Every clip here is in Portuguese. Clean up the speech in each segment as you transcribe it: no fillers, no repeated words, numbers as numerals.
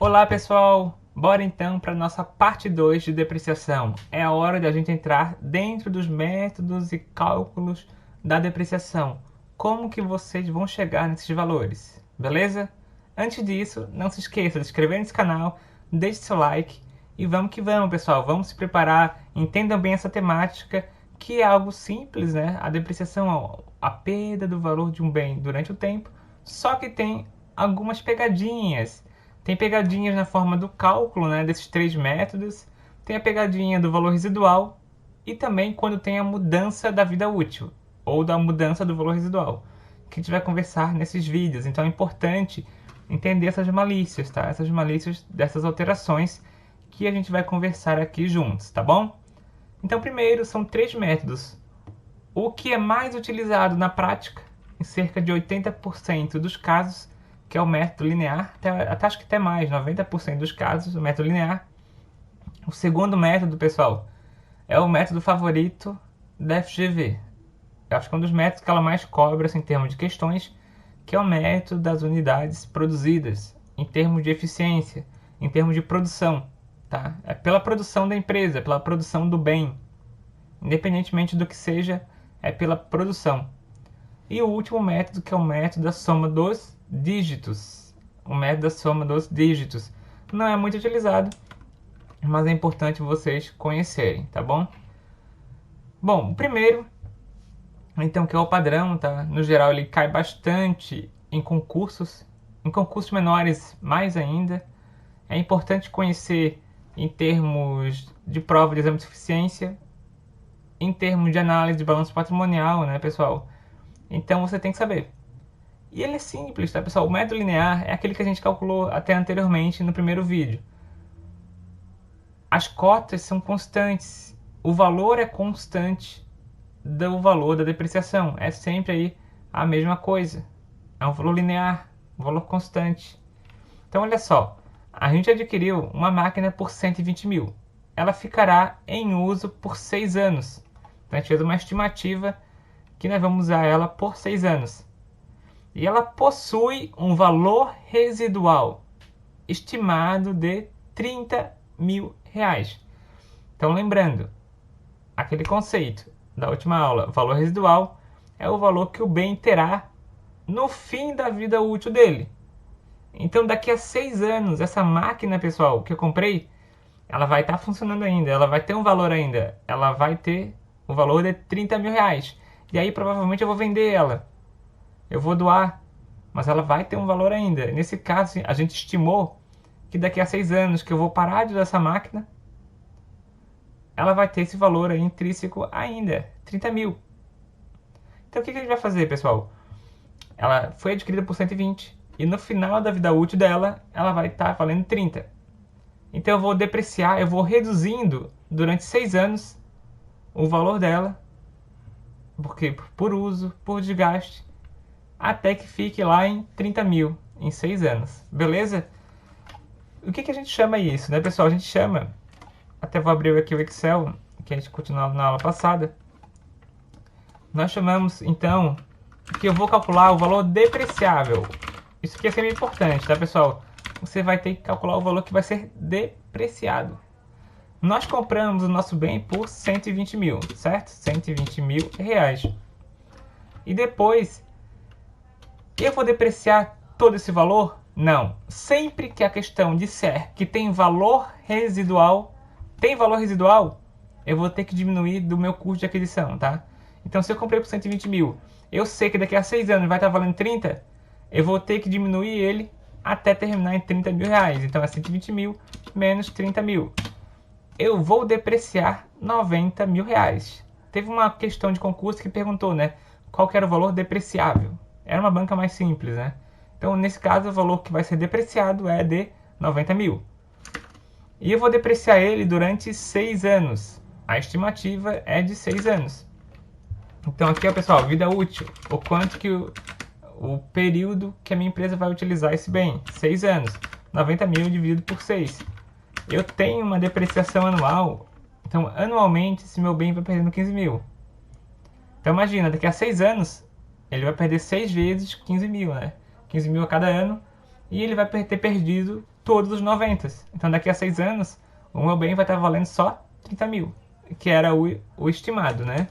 Olá pessoal, bora então para nossa parte 2 de depreciação. É a hora de a gente entrar dentro dos métodos e cálculos da depreciação. Como que vocês vão chegar nesses valores, beleza? Antes disso, não se esqueça de se inscrever nesse canal, deixe seu like e vamos que vamos pessoal, vamos se preparar, entendam bem essa temática que é algo simples, né? A depreciação, a perda do valor de um bem durante o tempo, só que tem algumas pegadinhas. Tem pegadinhas na forma do cálculo, né, desses três métodos, tem a pegadinha do valor residual e também quando tem a mudança da vida útil ou da mudança do valor residual, que a gente vai conversar nesses vídeos. Então é importante entender essas malícias, tá? Essas malícias dessas alterações que a gente vai conversar aqui juntos, tá bom? Então primeiro são três métodos. O que é mais utilizado na prática, em cerca de 80% dos casos, que é o método linear, até acho que até mais, 90% dos casos, o método linear. O segundo método, pessoal, é o método favorito da FGV. Eu acho que é um dos métodos que ela mais cobra assim, em termos de questões, que é o método das unidades produzidas, em termos de eficiência, em termos de produção. Tá? É pela produção da empresa, pela produção do bem. Independentemente do que seja, é pela produção. E o último método, que é o método da soma dos dígitos. O método da soma dos dígitos. Não é muito utilizado, mas é importante vocês conhecerem, tá bom? Bom, o primeiro, então, que é o padrão, tá? No geral, ele cai bastante em concursos menores mais ainda. É importante conhecer em termos de prova de exame de suficiência, em termos de análise de balanço patrimonial, né, pessoal? Então você tem que saber. E ele é simples, tá, pessoal? O método linear é aquele que a gente calculou até anteriormente no primeiro vídeo. As cotas são constantes. O valor é constante do valor da depreciação. É sempre aí a mesma coisa. É um valor linear, um valor constante. Então, olha só. A gente adquiriu uma máquina por 120 mil. Ela ficará em uso por 6 anos. Então, a gente fez uma estimativa que nós vamos usar ela por 6 anos. E ela possui um valor residual estimado de 30 mil reais. Então, lembrando, aquele conceito da última aula, valor residual é o valor que o bem terá no fim da vida útil dele. Então, daqui a 6 anos, essa máquina, pessoal, que eu comprei, ela vai estar funcionando ainda, ela vai ter um valor ainda, ela vai ter o valor de 30 mil reais. E aí, provavelmente, eu vou vender ela. Eu vou doar, mas ela vai ter um valor ainda. Nesse caso, a gente estimou que daqui a 6 anos que eu vou parar de usar essa máquina, ela vai ter esse valor aí intrínseco ainda, 30 mil. Então o que a gente vai fazer, pessoal? Ela foi adquirida por 120 e no final da vida útil dela, ela vai estar valendo 30. Então eu vou depreciar, eu vou reduzindo durante 6 anos o valor dela, porque por uso, por desgaste, até que fique lá em 30 mil em 6 anos, beleza? O que a gente chama isso, né, pessoal? A gente chama, até vou abrir aqui o Excel, que a gente continuava na aula passada. Nós chamamos, então, que eu vou calcular o valor depreciável. Isso aqui é sempre importante, tá, pessoal? Você vai ter que calcular o valor que vai ser depreciado. Nós compramos o nosso bem por 120 mil, certo? 120 mil reais. E depois, eu vou depreciar todo esse valor? Não. Sempre que a questão disser que tem valor residual, eu vou ter que diminuir do meu custo de aquisição, tá? Então, se eu comprei por 120 mil, eu sei que daqui a 6 anos vai estar valendo 30, eu vou ter que diminuir ele até terminar em 30 mil reais. Então, é 120 mil menos 30 mil. Eu vou depreciar 90 mil reais. Teve uma questão de concurso que perguntou, né? Qual que era o valor depreciável? Era uma banca mais simples, né? Então, nesse caso, o valor que vai ser depreciado é de 90 mil. E eu vou depreciar ele durante 6 anos. A estimativa é de 6 anos. Então aqui, ó, pessoal, vida útil. O quanto que o período que a minha empresa vai utilizar esse bem. 6 anos. 90 mil dividido por 6. Eu tenho uma depreciação anual. Então, anualmente, esse meu bem vai perdendo 15 mil. Então, imagina, daqui a 6 anos, ele vai perder 6 vezes 15 mil, né? 15 mil a cada ano. E ele vai ter perdido todos os 90. Então daqui a 6 anos, o meu bem vai estar valendo só 30 mil, que era o estimado, né?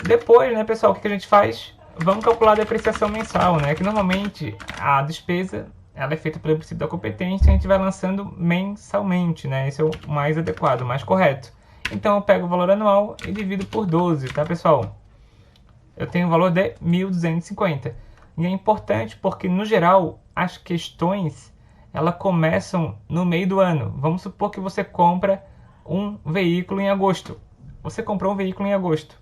Depois, né, pessoal, o que a gente faz? Vamos calcular a depreciação mensal, né? Que normalmente a despesa ela é feita pelo princípio da competência e a gente vai lançando mensalmente, né? Esse é o mais adequado, o mais correto. Então eu pego o valor anual e divido por 12, tá, pessoal? Eu tenho o valor de 1.250. E é importante porque, no geral, as questões elas começam no meio do ano. Vamos supor que você compra um veículo em agosto. Você comprou um veículo em agosto.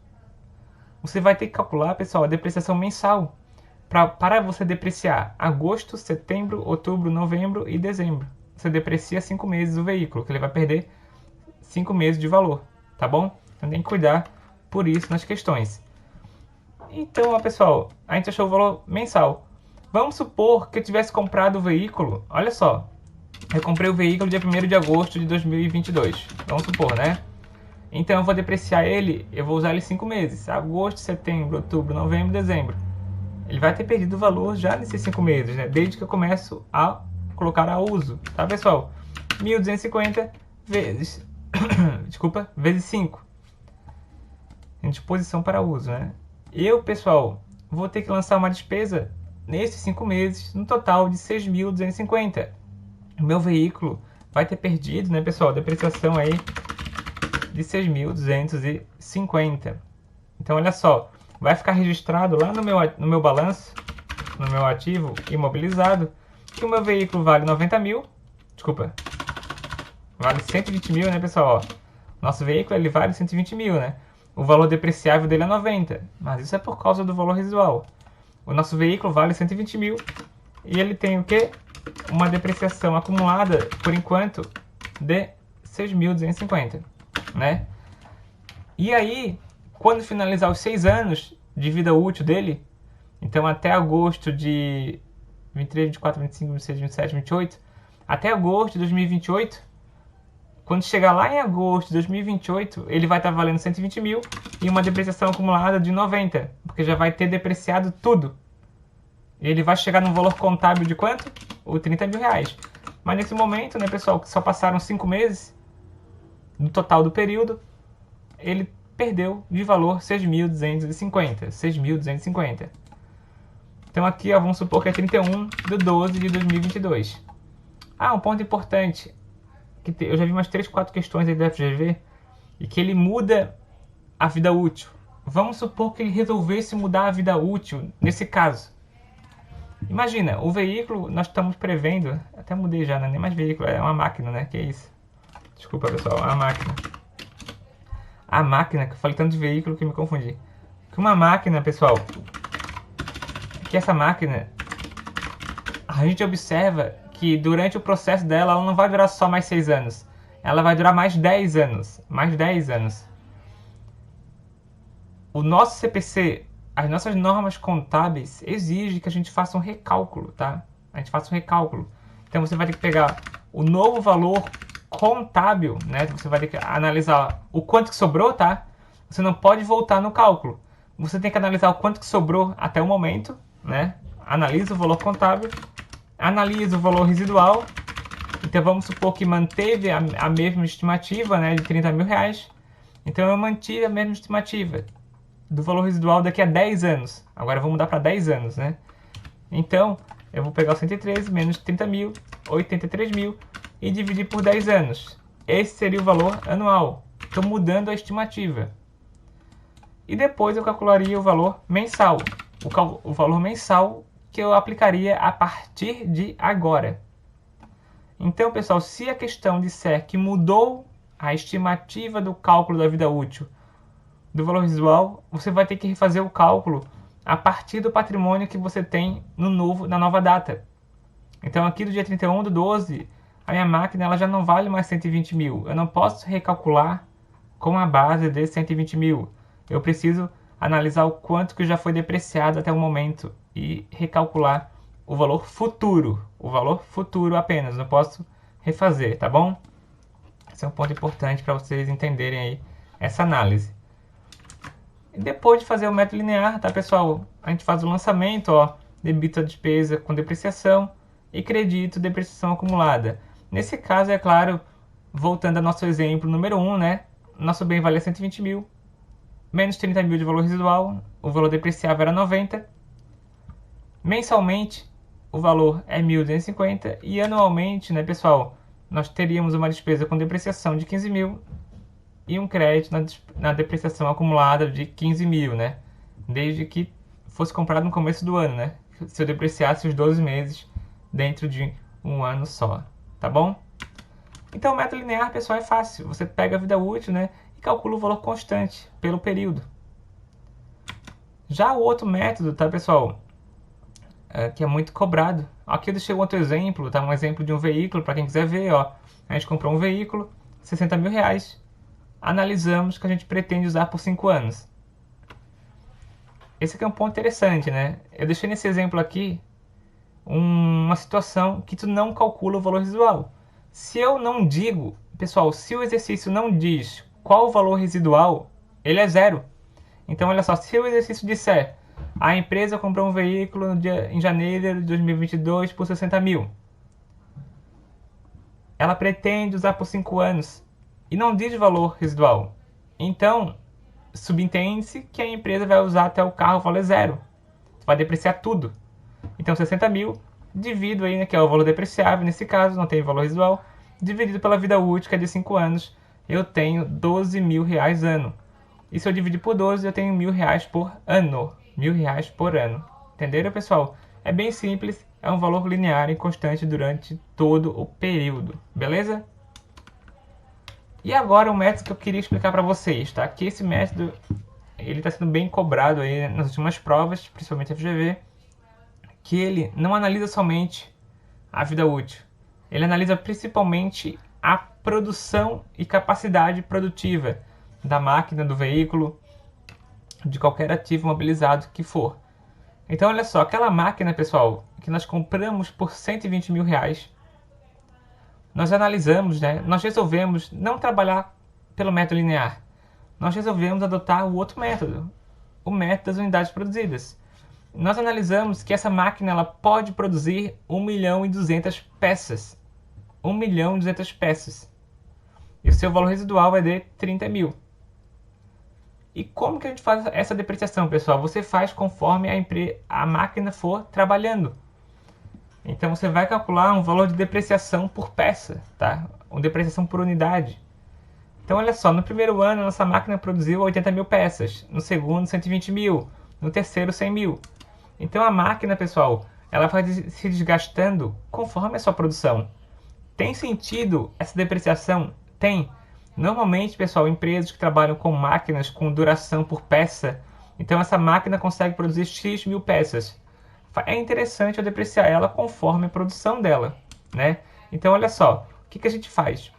Você vai ter que calcular, pessoal, a depreciação mensal para você depreciar agosto, setembro, outubro, novembro e dezembro. Você deprecia 5 meses o veículo, que ele vai perder 5 meses de valor, tá bom? Então tem que cuidar por isso nas questões. Então, ó, pessoal, a gente achou o valor mensal. Vamos supor que eu tivesse comprado o veículo, olha só, eu comprei o veículo dia 1º de agosto de 2022, vamos supor, né? Então eu vou depreciar ele, eu vou usar ele 5 meses, agosto, setembro, outubro, novembro, dezembro. Ele vai ter perdido o valor já nesses 5 meses, né? Desde que eu começo a colocar a uso, tá, pessoal? 1.250 vezes, desculpa, vezes 5. Em disposição para uso, né? Eu, pessoal, vou ter que lançar uma despesa nesses 5 meses, no total de 6.250. O meu veículo vai ter perdido, né, pessoal, depreciação aí de 6.250. Então, olha só, vai ficar registrado lá no meu balanço, no meu ativo imobilizado, que o meu veículo vale 90 mil, desculpa, vale 120 mil, né, pessoal? Ó, nosso veículo ele vale 120 mil, né? O valor depreciável dele é 90, mas isso é por causa do valor residual. O nosso veículo vale 120 mil e ele tem o quê? Uma depreciação acumulada, por enquanto, de 6.250, né? E aí, quando finalizar os 6 anos de vida útil dele, então até agosto de 23, 24, 25, 26, 27, 28, até agosto de 2028, quando chegar lá em agosto de 2028, ele vai estar valendo 120 mil e uma depreciação acumulada de 90, porque já vai ter depreciado tudo. Ele vai chegar num valor contábil de quanto? O 30 mil reais. Mas nesse momento, né, pessoal, que só passaram 5 meses no total do período, ele perdeu de valor 6.250. 6.250. Então aqui, ó, vamos supor que é 31 de 12 de 2022. Ah, um ponto importante. Que eu já vi umas 3, 4 questões aí do FGV e que ele muda a vida útil. Vamos supor que ele resolvesse mudar a vida útil nesse caso. Imagina, o veículo nós estamos prevendo, até mudei já, não é nem mais veículo, é uma máquina, né? Que é isso? Desculpa, pessoal, é uma máquina. A máquina, que eu falei tanto de veículo que me confundi. Que uma máquina, pessoal, que essa máquina, a gente observa que durante o processo dela, ela não vai durar só mais 6 anos. Ela vai durar mais 10 anos. Mais 10 anos. O nosso CPC, as nossas normas contábeis, exigem que a gente faça um recálculo, tá? A gente faça um recálculo. Então você vai ter que pegar o novo valor contábil, né? Você vai ter que analisar o quanto que sobrou, tá? Você não pode voltar no cálculo. Você tem que analisar o quanto que sobrou até o momento, né? Analisa o valor contábil, analisa o valor residual. Então vamos supor que manteve a mesma estimativa, né, de 30 mil reais. Então eu mantive a mesma estimativa do valor residual daqui a 10 anos. Agora eu vou mudar para 10 anos, né? Então eu vou pegar o 113 menos 30 mil, 83 mil e dividir por 10 anos. Esse seria o valor anual. Estou mudando a estimativa. E depois eu calcularia o valor mensal. O valor mensal que eu aplicaria a partir de agora. Então, pessoal, se a questão disser que mudou a estimativa do cálculo da vida útil do valor residual, você vai ter que refazer o cálculo a partir do patrimônio que você tem na nova data. Então, aqui do dia 31 do 12, a minha máquina ela já não vale mais 120 mil. Eu não posso recalcular com a base de 120 mil. Eu preciso analisar o quanto que já foi depreciado até o momento e recalcular o valor futuro apenas, não posso refazer, tá bom? Esse é um ponto importante para vocês entenderem aí essa análise. E depois de fazer o método linear, tá, pessoal? A gente faz o lançamento, ó, debita a despesa com depreciação e credito depreciação acumulada. Nesse caso, é claro, voltando ao nosso exemplo número 1, né? Nosso bem valia 120 mil, menos 30 mil de valor residual, o valor depreciável era 90. Mensalmente, o valor é 1.250 e anualmente, né, pessoal, nós teríamos uma despesa com depreciação de 15 mil e um crédito na depreciação acumulada de 15 mil, né? Desde que fosse comprado no começo do ano, né? Se eu depreciasse os 12 meses dentro de um ano só, tá bom? Então o método linear, pessoal, é fácil. Você pega a vida útil, né, e calcula o valor constante pelo período. Já o outro método, tá, pessoal, que é muito cobrado. Aqui eu deixei outro exemplo, tá? Um exemplo de um veículo, para quem quiser ver, ó. A gente comprou um veículo, 60 mil reais. Analisamos que a gente pretende usar por 5 anos. Esse aqui é um ponto interessante, né? Eu deixei nesse exemplo aqui uma situação que tu não calcula o valor residual. Se eu não digo, pessoal, se o exercício não diz qual o valor residual, ele é zero. Então, olha só, se o exercício disser a empresa comprou um veículo em janeiro de 2022 por 60 mil, ela pretende usar por 5 anos e não diz valor residual. Então, subentende-se que a empresa vai usar até o carro valer zero. Vai depreciar tudo. Então 60 mil, divido aí, né, que é o valor depreciável, nesse caso não tem valor residual, dividido pela vida útil, que é de 5 anos, eu tenho 12 mil reais ano. E se eu dividir por 12, eu tenho 1.000 reais por ano. 1.000 reais por ano. Entenderam, pessoal? É bem simples, é um valor linear e constante durante todo o período, beleza? E agora um método que eu queria explicar para vocês, tá? Que esse método ele está sendo bem cobrado aí nas últimas provas, principalmente a FGV, que ele não analisa somente a vida útil, ele analisa principalmente a produção e capacidade produtiva da máquina, do veículo, de qualquer ativo mobilizado que for. Então, olha só, aquela máquina, pessoal, que nós compramos por 120 mil reais, nós analisamos, né? Nós resolvemos não trabalhar pelo método linear. Nós resolvemos adotar o outro método, o método das unidades produzidas. Nós analisamos que essa máquina ela pode produzir 1.200.000 peças. 1.200.000 peças. E o seu valor residual é de 30 mil. E como que a gente faz essa depreciação, pessoal? Você faz conforme a máquina for trabalhando. Então você vai calcular um valor de depreciação por peça, tá? Uma depreciação por unidade. Então olha só, no primeiro ano nossa máquina produziu 80 mil peças, no segundo 120 mil, no terceiro 100 mil. Então a máquina, pessoal, ela vai se desgastando conforme a sua produção. Tem sentido essa depreciação? Tem. Normalmente, pessoal, empresas que trabalham com máquinas com duração por peça, então essa máquina consegue produzir X mil peças. É interessante eu depreciar ela conforme a produção dela, né? Então, olha só, o que a gente faz?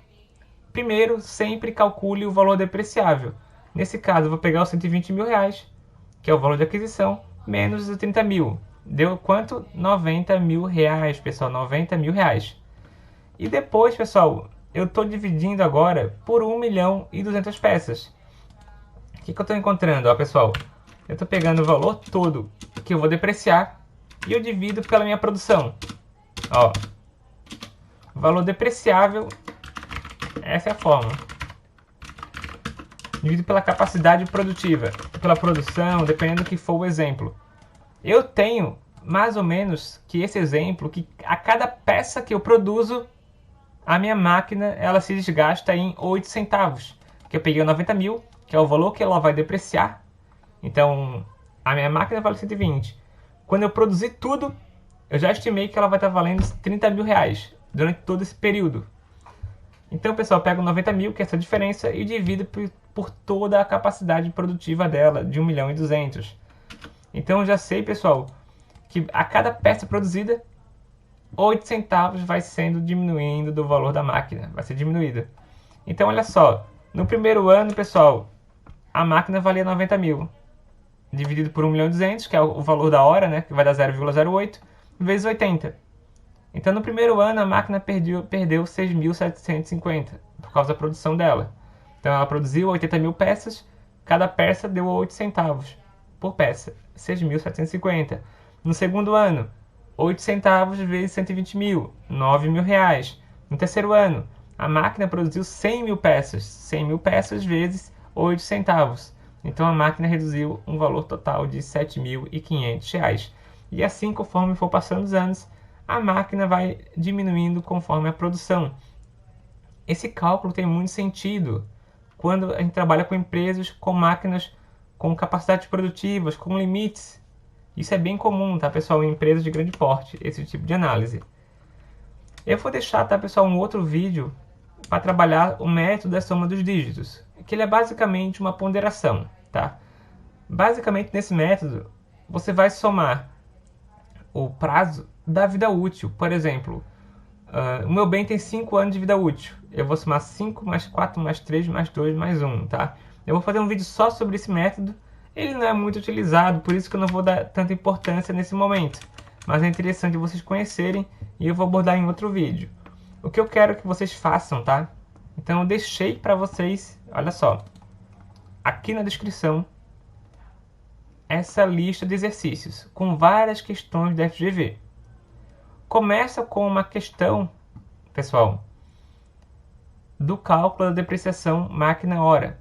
Primeiro, sempre calcule o valor depreciável. Nesse caso, eu vou pegar os 120 mil reais, que é o valor de aquisição, menos os 30 mil. Deu quanto? 90 mil reais, pessoal, 90 mil reais. E depois, pessoal, eu estou dividindo agora por 1.200.000 peças. O que eu estou encontrando, ó, pessoal? Eu estou pegando o valor todo que eu vou depreciar e eu divido pela minha produção. Ó, valor depreciável, essa é a fórmula. Divido pela capacidade produtiva, pela produção, dependendo do que for o exemplo. Eu tenho mais ou menos que esse exemplo, que a cada peça que eu produzo, a minha máquina ela se desgasta em 8 centavos. Que eu peguei 90 mil, que é o valor que ela vai depreciar. Então, a minha máquina vale 120. Quando eu produzir tudo, eu já estimei que ela vai estar valendo 30 mil reais durante todo esse período. Então, pessoal, eu pego 90 mil, que é essa diferença, e divido por toda a capacidade produtiva dela, de 1.200.000. Então, eu já sei, pessoal, que a cada peça produzida, 8 centavos vai sendo diminuindo do valor da máquina, vai ser diminuída. Então, olha só, no primeiro ano, pessoal, a máquina valia 90 mil, dividido por 1.200.000, que é o valor da hora, né, que vai dar 0,08, vezes 80. Então, no primeiro ano, a máquina perdeu 6.750 por causa da produção dela. Então, ela produziu 80 mil peças, cada peça deu 8 centavos por peça, 6.750. No segundo ano, 8 centavos vezes 120 mil, 9 mil reais. No terceiro ano, a máquina produziu 100 mil peças, 100 mil peças vezes 8 centavos. Então a máquina reduziu um valor total de 7.500 reais. E assim, conforme for passando os anos, a máquina vai diminuindo conforme a produção. Esse cálculo tem muito sentido quando a gente trabalha com empresas, com máquinas, com capacidades produtivas, com limites. Isso é bem comum, tá, pessoal, em empresas de grande porte, esse tipo de análise. Eu vou deixar, tá, pessoal, um outro vídeo para trabalhar o método da soma dos dígitos, que ele é basicamente uma ponderação, tá? Basicamente, nesse método, você vai somar o prazo da vida útil. Por exemplo, o meu bem tem 5 anos de vida útil. Eu vou somar 5 mais 4 mais 3 mais 2 mais 1, tá? Eu vou fazer um vídeo só sobre esse método. Ele não é muito utilizado, por isso que eu não vou dar tanta importância nesse momento. Mas é interessante vocês conhecerem e eu vou abordar em outro vídeo. O que eu quero que vocês façam, tá? Então eu deixei para vocês, olha só, aqui na descrição, essa lista de exercícios com várias questões da FGV. Começa com uma questão, pessoal, do cálculo da depreciação máquina-hora.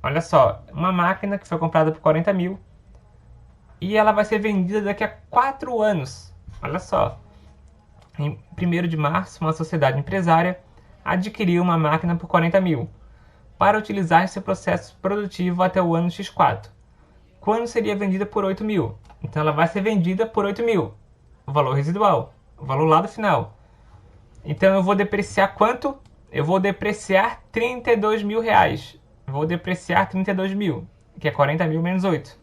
Olha só, uma máquina que foi comprada por 40 mil e ela vai ser vendida daqui a 4 anos. Olha só, em 1º de março, uma sociedade empresária adquiriu uma máquina por 40 mil para utilizar esse processo produtivo até o ano X4. Quando seria vendida por 8 mil? Então ela vai ser vendida por 8 mil. O valor residual, o valor lá do final. Então eu vou depreciar quanto? Eu vou depreciar 32 mil reais. Vou depreciar 32 mil, que é 40 mil menos 8.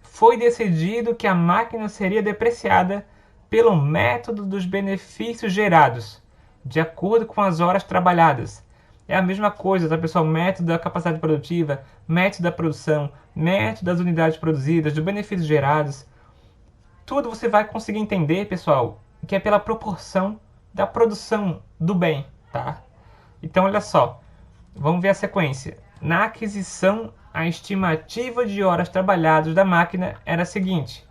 Foi decidido que a máquina seria depreciada pelo método dos benefícios gerados, de acordo com as horas trabalhadas. É a mesma coisa, tá, pessoal? Método da capacidade produtiva, método da produção, método das unidades produzidas, dos benefícios gerados. Tudo você vai conseguir entender, pessoal, que é pela proporção da produção do bem, tá? Então, olha só. Vamos ver a sequência. Na aquisição, a estimativa de horas trabalhadas da máquina era a seguinte.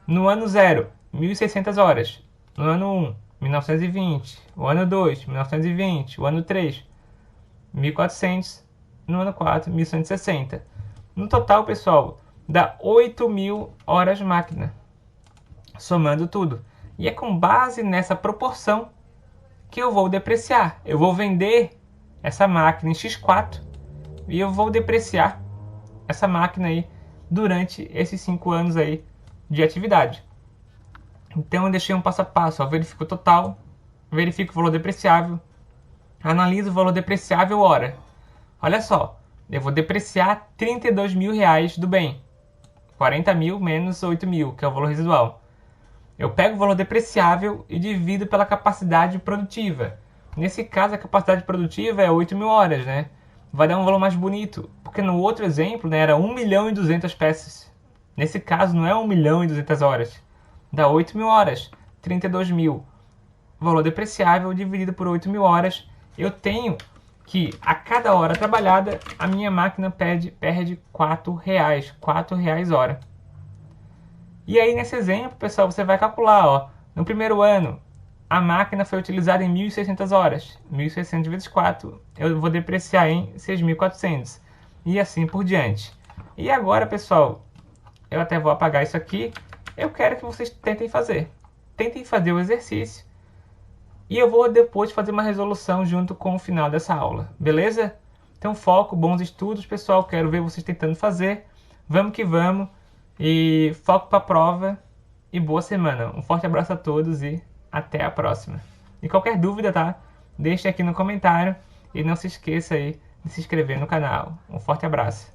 No ano 0, 1.600 horas. No ano 1, 1920. O ano 2, 1920. O ano 3, 1.400. No ano 4, 1.160. No total, pessoal, dá 8.000 horas máquina, somando tudo. E é com base nessa proporção que eu vou depreciar. Eu vou vender essa máquina em X4 e eu vou depreciar essa máquina aí durante esses 5 anos aí de atividade. Então eu deixei um passo a passo. Verifico o total, verifico o valor depreciável, analiso o valor depreciável hora. Olha só, eu vou depreciar 32 mil reais do bem. 40 mil menos 8 mil, que é o valor residual. Eu pego o valor depreciável e divido pela capacidade produtiva. Nesse caso, a capacidade produtiva é 8 mil horas, né? Vai dar um valor mais bonito, porque no outro exemplo, né, era 1.200.000 peças. Nesse caso, não é 1.200.000 horas. Dá 8 mil horas, 32 mil. Valor depreciável dividido por 8 mil horas. Eu tenho que, a cada hora trabalhada, a minha máquina perde R$4. R$4 hora. E aí, nesse exemplo, pessoal, você vai calcular, ó, no primeiro ano, a máquina foi utilizada em 1.600 horas. 1.600 vezes 4, eu vou depreciar em 6.400. E assim por diante. E agora, pessoal, eu até vou apagar isso aqui. Eu quero que vocês tentem fazer. Tentem fazer o exercício. E eu vou depois fazer uma resolução junto com o final dessa aula. Beleza? Então, foco, bons estudos, pessoal. Quero ver vocês tentando fazer. Vamos que vamos. E foco para a prova. E boa semana. Um forte abraço a todos e até a próxima. E qualquer dúvida, tá? Deixe aqui no comentário. E não se esqueça aí de se inscrever no canal. Um forte abraço.